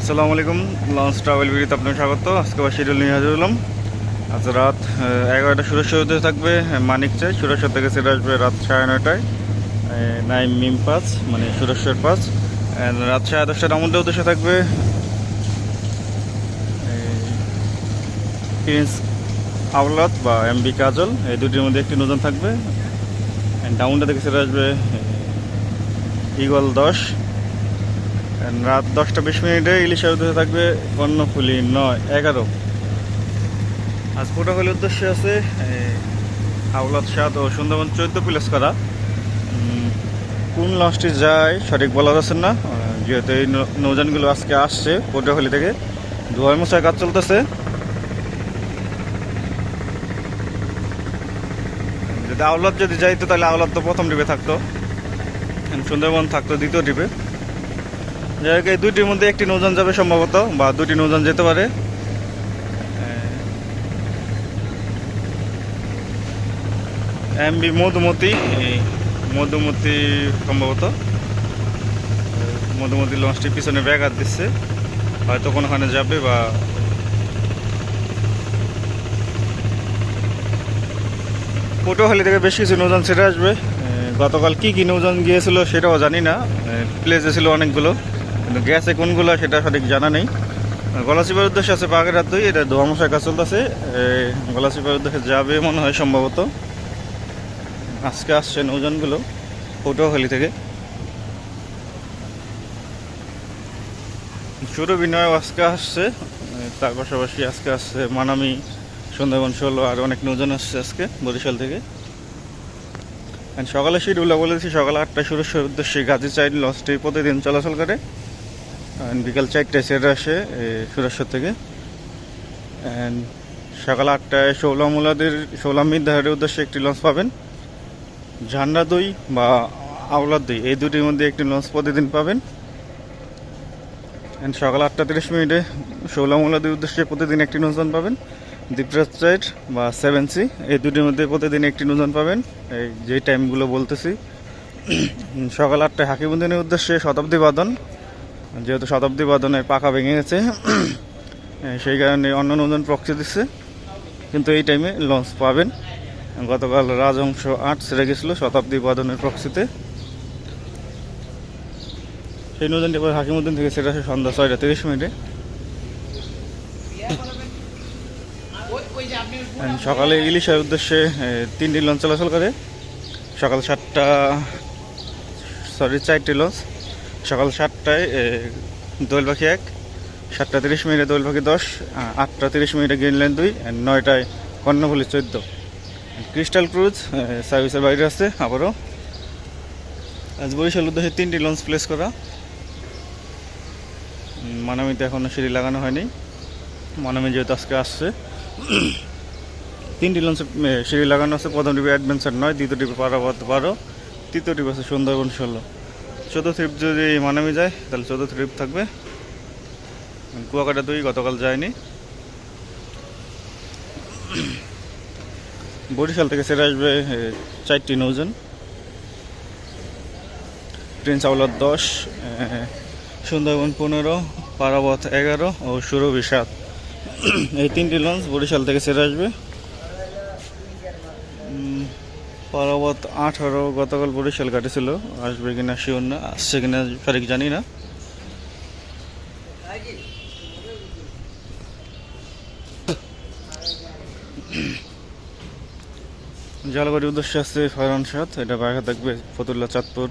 আসসালামু আলাইকুম। Launch travel ভিডিওতে আপনাকে স্বাগত। আজকে আবার শিডিউল নিয়ে হাজির হলাম। আজ রাত 11টা সুরেশ্বর হতে থাকবে মানিকচাই। সুরেশ্বর থেকে সেটা আসবে রাত 9:30টায় নাইম মিম পাস মানে সুরেশ্বর পাস। রাত 10:30টায় রামুন্ডা উদ্দেশ্যে থাকবে প্রিন্স আওলাদ বা এমবি কাজল। এই দুটির মধ্যে একটি নতুন থাকবে। ডাউনটা থেকে সেটা আসবে ইগল 10। রাত 10:20 ইলিশা উদ্দেশ্যে থাকবে কর্ণফুলি 9-11। আজ পোটাখালীর উদ্দেশ্যে আছে আওলাদ 7 ও সুন্দরবন 14 প্লেস করা। কোন লঞ্চটি যায় সঠিক বলা যাচ্ছে না, যেহেতু এই নৌযানগুলো আজকে আসছে পোটাখালী থেকে। ধোয়ার মোছার কাজ চলতেছে। যদি আওলাদ যদি যাইতো তাহলে আওলাদ তো প্রথম ডিপে থাকতো, সুন্দরবন থাকতো দ্বিতীয় ডিপে। যাই হোক, এই দুইটির মধ্যে একটি নৌযান যাবে সম্ভবত, বা দুটি নৌযান যেতে পারে। এমবি মধুমতি সম্ভবত মধুমতি লঞ্চটি পিছনে ব্যাঘাত দিচ্ছে, হয়তো কোনোখানে যাবে। বা পটুয়াখালী থেকে বেশ কিছু নৌযান ছেড়ে আসবে। গতকাল কি নৌযান গিয়েছিল সেটাও জানি না। প্লেসে ছিল অনেকগুলো, কিন্তু গেছে কোনগুলো সেটা সঠিক জানা নেই। গলাচিপার উদ্দেশ্যে আছে বাগেরহাট 2, এটা ধোয়া মশার কাজ চলতেছে। গলাচিপার উদ্দেশ্যে যাবে মনে হয় সম্ভবত। আজকে আসছে নৌযানগুলো পটুয়াখালী থেকে। সুরবিনয় আজকে আসছে, তার পাশাপাশি আজকে আসছে মানামি, সুন্দরবন 16 আর অনেক নৌযান আসছে আজকে বরিশাল থেকে। সকালে শিডিউল বলেছি, সকাল 8টায় সুরেশ্বর উদ্দেশ্যে গাজী চাইড লঞ্চটি প্রতিদিন চলাচল করে। বিকাল 4টায় ছেড়ে আসে সুরেশ্বর থেকে। সকাল 8টায় শৌলা মিরধারের উদ্দেশ্যে একটি লঞ্চ পাবেন। ঝান্ডা 2 বা আওলাদ 2 এই দুটির মধ্যে একটি লঞ্চ প্রতিদিন পাবেন। সকাল 8:30 শৌলামুলাদের উদ্দেশ্যে প্রতিদিন একটি নৌযান পাবেন। দ্বীপরাজ চাইড বা 7C এই দুটির মধ্যে প্রতিদিন একটি নৌযান পাবেন, এই যে টাইমগুলো বলতেছি। সকাল 8টায় হাকিমুদ্দিনের উদ্দেশ্যে শতাব্দী বাদন, যেহেতু শতাব্দী বাদনের পাখা ভেঙে গেছে সেই কারণে অন্য নৌযান প্রক্সি দিচ্ছে, কিন্তু এই টাইমে লঞ্চ পাবেন। গতকাল রাজহংস 8 ছেড়ে গেছিলো শতাব্দী বাদনের প্রক্সিতে। সেই নৌযানটি এবার হাকিমুদ্দিন থেকে সেটা আসে সন্ধ্যা 6:30। সকালে ইলিশার উদ্দেশ্যে 3টি লঞ্চ চলাচল করে। সকাল 4টি লঞ্চ। সকাল 7টায় দোয়েল পাখি 1, 7:30 দোয়েল পাখি 10, 8:30 গ্রিনল্যান্ড 2, 9টায় কর্ণফুলি 14। ক্রিস্টাল ক্রুজ সার্ভিসের বাইরে আছে আবারও। আজ বরিশাল উদ্দেশ্যে 3টি লঞ্চ প্লেস করা। মানামিতে এখনও সিঁড়ি লাগানো হয়নি। মানামি যেহেতু আজকে আসছে, 3টি লঞ্চে সিঁড়ি লাগানো আছে। প্রথম ট্রিপে অ্যাডভেঞ্চার 9, দ্বিতীয় ট্রিপে পারাবত 12, তৃতীয় ট্রিপ আছে সুন্দরবন 16। চতুর্থ ট্রিপ যদি মানামি যায় তাহলে চতুর্থ ট্রিপ থাকবে। কুয়াকাটা 2 গতকাল যায়নি। বরিশাল থেকে ছেড়ে আসবে 4টি নৌযান। প্রিন্স আওলাদ 10, সুন্দরবন 15, পারাবত 11 ও সুরভি 7। এই 3টি লঞ্চ বরিশাল থেকে ছেড়ে আসবে। পারাবত 18 গতকাল বরিশাল কাটেছিল, আসবে কিনা শিওর না, আসছে কিনা সঠিক জানি না। জালবাড়ির উদ্দেশ্যে আসছে ফারহান 7, এটা বাইরে থাকবে ফতুল্লা, চাঁদপুর,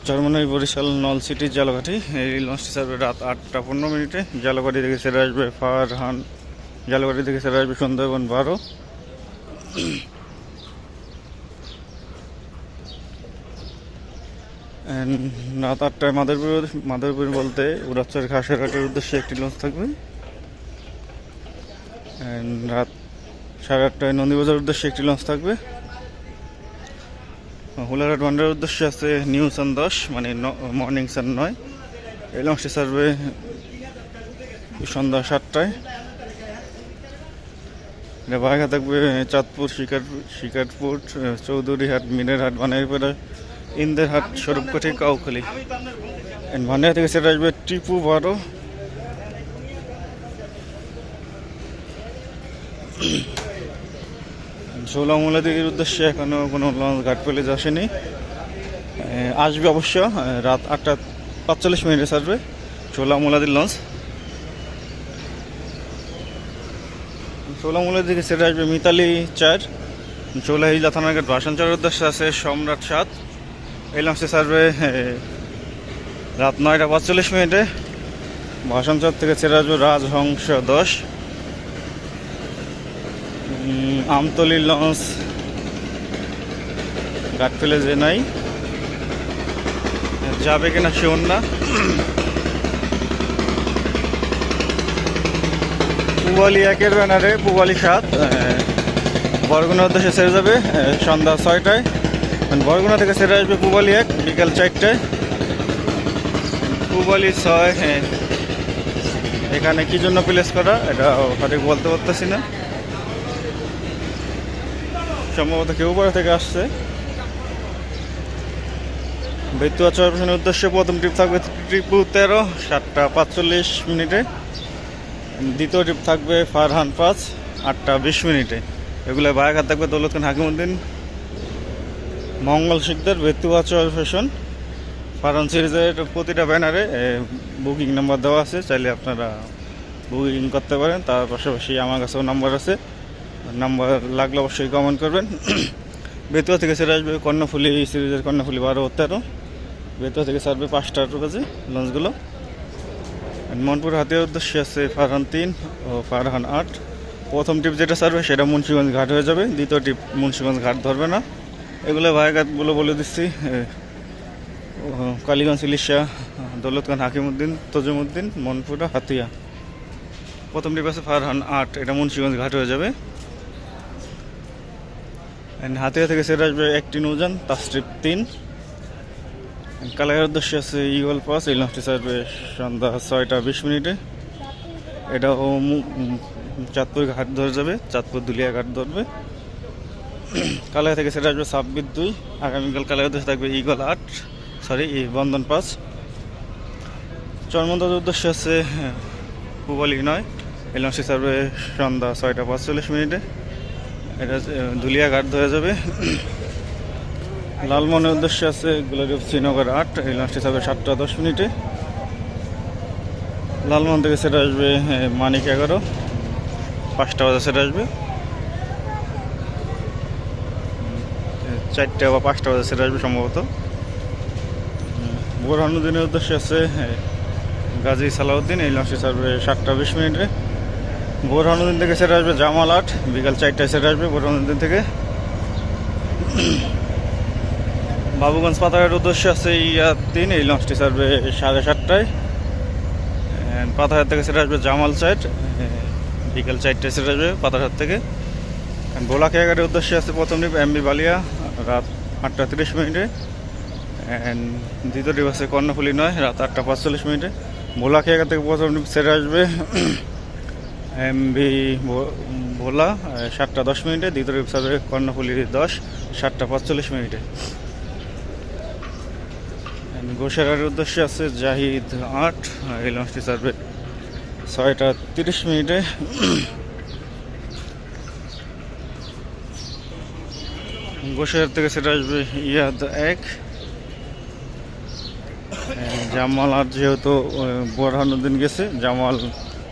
চরমনাই, বরিশাল, নল সিটি, জালকাঠি। এই লঞ্চটি ছাড়বে রাত 8:15। জালকাঠি থেকে ছেড়ে আসবে ফারহান। জালকাঠি থেকে ছেড়ে আসবে সুন্দরবন 12। রাত 8টায় মাদারীপুর বলতে উড়াচ্চার ঘাসের হাটের উদ্দেশ্যে একটি লঞ্চ থাকবে। রাত 8:30 নন্দীবাজার উদ্দেশ্যে একটি লঞ্চ থাকবে। হুলারহাট ওয়ান্ডারের উদ্দেশ্যে আছে নিউ সান 10 মানে মর্নিং সান 9। এই লঞ্চটি ছাড়বে সন্ধ্যা 7টায়। এটা বাঘা থাকবে চাঁদপুর, শিকারপুর, চৌধুরীহাট, মিনেরহাট, বানাইপাড়া, ইন্দেরহাট, স্বরূপকাঠি, কাউখালী। ভান্ডারিয়া থেকে সেটা আসবে টিপু 12। ঝোলামুলা দিকের উদ্দেশ্যে এখনো কোনো লঞ্চ ঘাট পেলে আসেনি, আসবে অবশ্য রাত 8:45 ছাড়বে ঝোলামুলাদির লঞ্চ। ঝোলামুলা দিকে সেটা আসবে মিতালি 4। ঝোলা হিজলা থানাঘাট ভাষণ চড়ার উদ্দেশ্যে আছে সম্রাট 7। এই লঞ্চটি ছাড়বে রাত 9:45। ভাষণচর থেকে ছেড়ে আসবে রাজহংস 10। আমতলি লঞ্চ ঘাট ফেলে যে নাই, যাবে কিনা শিওর না। পুবালি 1-এর ব্যানারে পুবালি 7 বরগুনার উদ্দেশ্যে ছেড়ে যাবে সন্ধ্যা 6টায়। বরগুনা থেকে ছেড়ে আসবে পুবালি 1 বিকাল 4টায়। পুবালি 6 এখানে কি জন্য প্লেস করা এটা সঠিক বলতে পারতেছি না, সম্ভবত কেউ উপরে থেকে আসছে। বেতুয়া চরপেশনের উদ্দেশ্যে প্রথম ট্রিপ থাকবে টিপু 13 7:45। দ্বিতীয় ট্রিপ থাকবে ফারহান 5 8:20। এগুলো বায়াঘাট থাকবে দৌলত খান হাকিমউদ্দিন মঙ্গল শিকদার বেতুয়া চরপেশন। ফারহান সিরিজের প্রতিটা ব্যানারে বুকিং নাম্বার দেওয়া আছে, চাইলে আপনারা বুকিং করতে পারেন। তার পাশাপাশি আমার কাছেও নাম্বার আছে, নাম্বার লাগলে অবশ্যই কমেন্ট করবেন। বেতুয়া থেকে ছেড়ে আসবে কর্ণফুলি সিরিজের কর্ণফুলি 12-13। বেতুয়া থেকে ছাড়বে 5টা বাজে লঞ্চগুলো। মনপুর হাতিয়ার উদ্দেশ্যে আছে ফারহান 3 ও ফারহান 8। প্রথম ট্রিপ যেটা ছাড়বে সেটা মুন্সিগঞ্জ ঘাট হয়ে যাবে, দ্বিতীয় ট্রিপ মুন্সিগঞ্জ ঘাট ধরবে না। এগুলো ভাইঘাটগুলো বলে দিচ্ছি, কালীগঞ্জ ইলিশা দৌলত খান হাকিমউদ্দিন তজিমউদ্দিন মনপুরা হাতিয়া। প্রথম ট্রিপ আছে ফারহান 8, এটা মুন্সিগঞ্জ ঘাট হয়ে যাবে। হাতিয়া থেকে ছেড়ে আসবে একটি নৌযান তাসট্রিপ 3। কালাইয়ের উদ্দেশ্যে আছে ইগল 5। এই লঞ্চটি ছাড়বে সন্ধ্যা 6:20। এটাও চাঁদপুর ঘাট ধরে যাবে, চাঁদপুর দুলিয়া ঘাট ধরবে। কালাই থেকে ছেড়ে আসবে সাব্বির 2। আগামীকাল কালাইয়ের উদ্দেশ্যে থাকবে ইগল 8 বন্ধন 5। চরমন্দার উদ্দেশ্যে আছে পুবালি 9। এই লঞ্চটি ছাড়বে সন্ধ্যা 6:45। এটা দুলিয়া ঘাট ধরে যাবে। লালমনের উদ্দেশ্যে আছে গ্লোরি অফ শ্রীনগর 8। এই লঞ্চটি ছাড়বে 7:10। লালমোহন থেকে সেটা আসবে মানিক 11 5টা বাজে সেটা আসবে, 4টা বা 5টা বাজে সেটা আসবে সম্ভবত। বোরহানুদ্দিনের উদ্দেশ্যে আছে গাজী সালাউদ্দিন। এই লঞ্চটি ছাড়বে 7:20। বোরহানুদ্দিন থেকে সেটা আসবে জামাল 8 বিকাল 4টায় সেটা আসবে বোরহানুদ্দিন থেকে। বাবুগঞ্জ পাতাঘাটের উদ্দেশ্যে আছে ইয়া 3। এই লঞ্চটি ছাড়বে 7:30টায়। পাতাঘাট থেকে সেটা আসবে জামাল 4 বিকাল 4টায় সেটা আসবে পাতাঘাট থেকে। ভোলাখিয়াঘাটের উদ্দেশ্যে আছে প্রথম ট্রিপ এমবি বালিয়া রাত 8:30। দ্বিতীয় ট্রিপ আছে কর্ণফুলি 9 রাত 8:45। ভোলাখিয়াঘাট থেকে প্রথম ট্রিপ সেটা আসবে এমবি ভোলা 7:10। দ্বিতীয় ট্রিপ ছাড়বে কর্ণফুলি 10 7:45। গোসাইরহাটের উদ্দেশ্যে আছে জাহিদ 8। এই লঞ্চটি ছাড়বে 6:30। গোসাইরহাট থেকে সেটা আসবে ইয়াদ 1। জামাল 8 যেহেতু বোরহানুদ্দিন গেছে, জামাল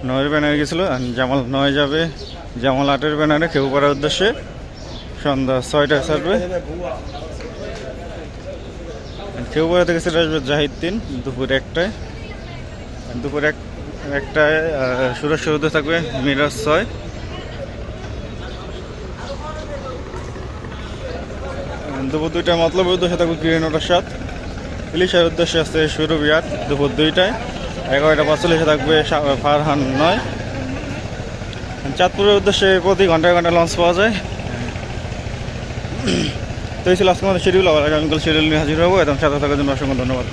9-এর ব্যানারে গেছিলো, জামাল 9 যাবে জামাল 8-এর ব্যানারে খেউপাড়ার উদ্দেশ্যে সন্ধ্যা 6টায় ছাড়বে। খেউপাড়া থেকে সেটা আসবে জাহিদ 3 দুপুর 1টায়। দুপুর 1টায় সুরেশ্বর উদ্দেশ্যে থাকবে মিরাজ 6। দুপুর 2টায় মতলবের উদ্দেশ্যে থাকবে কিরিনোটা 7। ইলিশার উদ্দেশ্যে আছে সুরভি 8 দুপুর 2টায়। 11:45 থাকবে ফারহান 9। চাঁদপুরের উদ্দেশ্যে প্রতি ঘন্টায় লঞ্চ পাওয়া যায়। তো এই ছিল আজকে আমাদের শিডিউল। আবার আগামীকাল শিডিউল নিয়ে হাজির হবো। একদম সাথে থাকার জন্য অসংখ্য ধন্যবাদ।